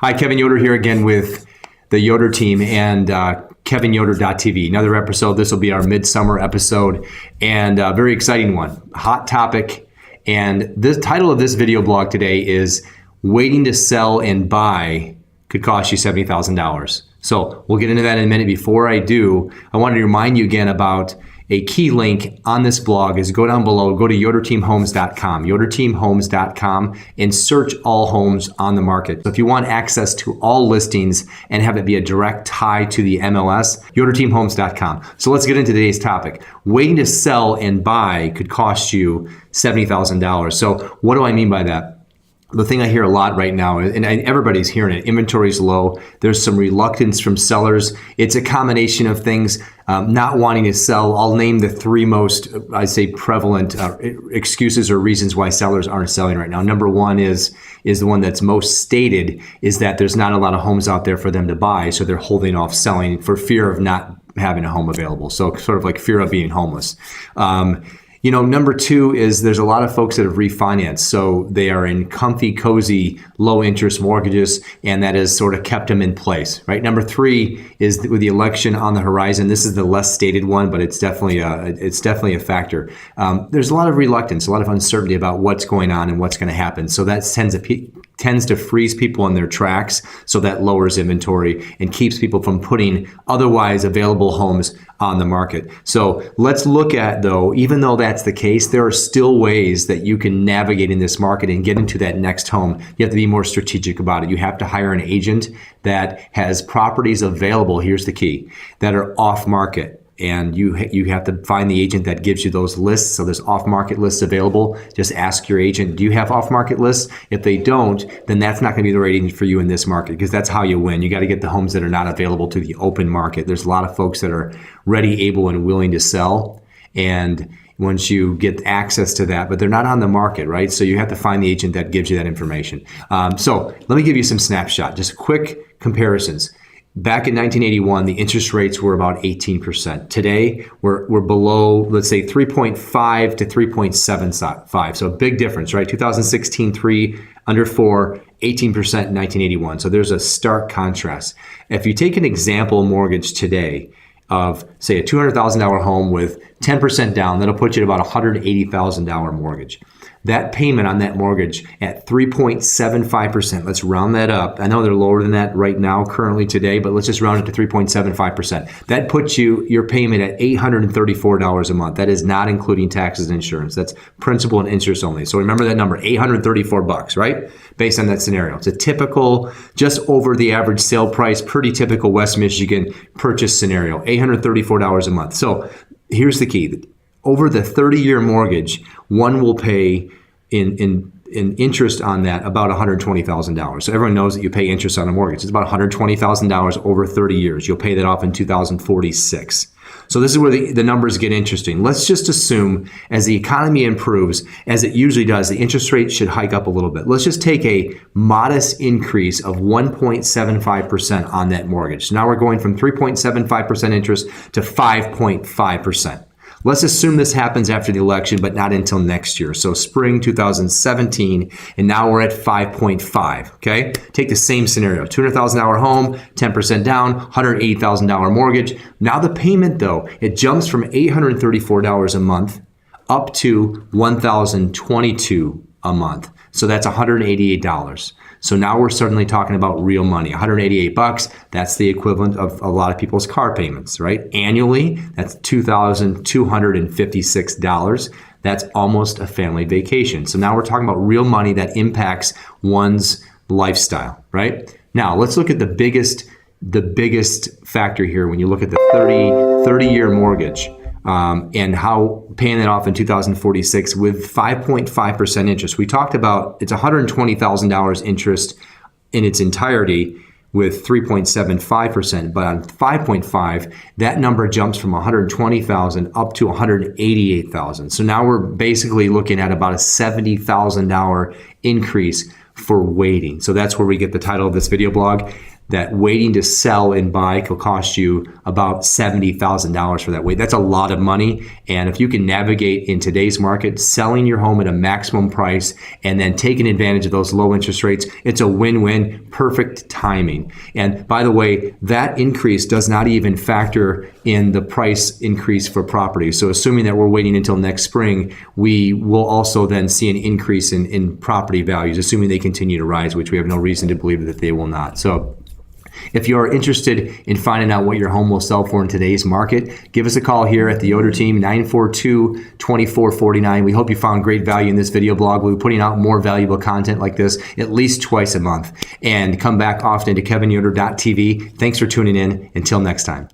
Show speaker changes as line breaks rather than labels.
Hi, Kevin Yoder here again with the Yoder team and KevinYoder.tv. Another episode. This will be our midsummer episode and a very exciting one. Hot topic. And the title of this video blog today is Waiting to Sell and Buy Could Cost You $70,000. So we'll get into that in a minute. Before I do, I want to remind you again about a key link on this blog is go down below, go to yoderteamhomes.com, and search all homes on the market. So if you want access to all listings and have it be a direct tie to the MLS, yoderteamhomes.com. So let's get into today's topic. Waiting to sell and buy could cost you $70,000. So what do I mean by that? The thing I hear a lot right now, and everybody's hearing it, inventory's low. There's some reluctance from sellers. It's a combination of things, not wanting to sell. I'll name the three most, I'd say, prevalent excuses or reasons why sellers aren't selling right now. Number one is the one that's most stated, is that there's not a lot of homes out there for them to buy, so they're holding off selling for fear of not having a home available. So sort of like fear of being homeless. Number two is there's a lot of folks that have refinanced. So they are in comfy, cozy, low interest mortgages, and that has sort of kept them in place, right? Number three is with the election on the horizon. This is the less stated one, but it's definitely a factor. There's a lot of reluctance, a lot of uncertainty about what's going on and what's going to happen. So that tends to freeze people in their tracks. So that lowers inventory and keeps people from putting otherwise available homes on the market. So let's look at, though, even though that's the case, there are still ways that you can navigate in this market and get into that next home. You have to be more strategic about it. You have to hire an agent that has properties available, here's the key, that are off market. And you have to find the agent that gives you those lists. So there's off-market lists available. Just ask your agent, do you have off-market lists? If they don't, then that's not going to be the right agent for you in this market, because that's how you win. You got to get the homes that are not available to the open market. There's a lot of folks that are ready, able, and willing to sell. And once you get access to that, but they're not on the market, right? So you have to find the agent that gives you that information. So let me give you some snapshot, just quick comparisons. Back in 1981, the interest rates were about 18%. Today, we're below, let's say, 3.5 to 3.75. So a big difference, right? 2016, 3 under 4, 18% in 1981. So there's a stark contrast. If you take an example mortgage today of, say, a $200,000 home with 10% down, that'll put you at about a $180,000 mortgage. That payment on that mortgage at 3.75%, let's round that up. I know they're lower than that right now, currently today, but let's just round it to 3.75%. That puts your payment at $834 a month. That is not including taxes and insurance. That's principal and interest only. So remember that number, $834, right? Based on that scenario. It's a typical, just over the average sale price, pretty typical West Michigan purchase scenario, $834 a month. So here's the key. Over the 30-year mortgage, one will pay in interest on that about $120,000. So everyone knows that you pay interest on a mortgage. It's about $120,000 over 30 years. You'll pay that off in 2046. So this is where the numbers get interesting. Let's just assume as the economy improves, as it usually does, the interest rate should hike up a little bit. Let's just take a modest increase of 1.75% on that mortgage. So now we're going from 3.75% interest to 5.5%. Let's assume this happens after the election, but not until next year. So spring 2017, and now we're at 5.5, okay? Take the same scenario, $200,000 home, 10% down, $180,000 mortgage. Now the payment, though, it jumps from $834 a month up to $1,022 a month. So that's $188. So now we're suddenly talking about real money, $188. That's the equivalent of a lot of people's car payments, right? Annually, that's $2,256. That's almost a family vacation. So now we're talking about real money that impacts one's lifestyle, right? Now let's look at the biggest factor here when you look at the 30-year mortgage. And how paying it off in 2046 with 5.5% interest. We talked about it's $120,000 interest in its entirety with 3.75%, but on 5.5, that number jumps from $120,000 up to $188,000. So now we're basically looking at about a $70,000 increase for waiting. So that's where we get the title of this video blog. that waiting to sell and buy could cost you about $70,000 for that wait. That's a lot of money. And if you can navigate in today's market, selling your home at a maximum price and then taking advantage of those low interest rates, it's a win-win, perfect timing. And by the way, that increase does not even factor in the price increase for property. So assuming that we're waiting until next spring, we will also then see an increase in property values, assuming they continue to rise, which we have no reason to believe that they will not. So if you are interested in finding out what your home will sell for in today's market, give us a call here at the Yoder team, 942-2449. We hope you found great value in this video blog. We'll be putting out more valuable content like this at least twice a month. And come back often to kevinyoder.tv. Thanks for tuning in. Until next time.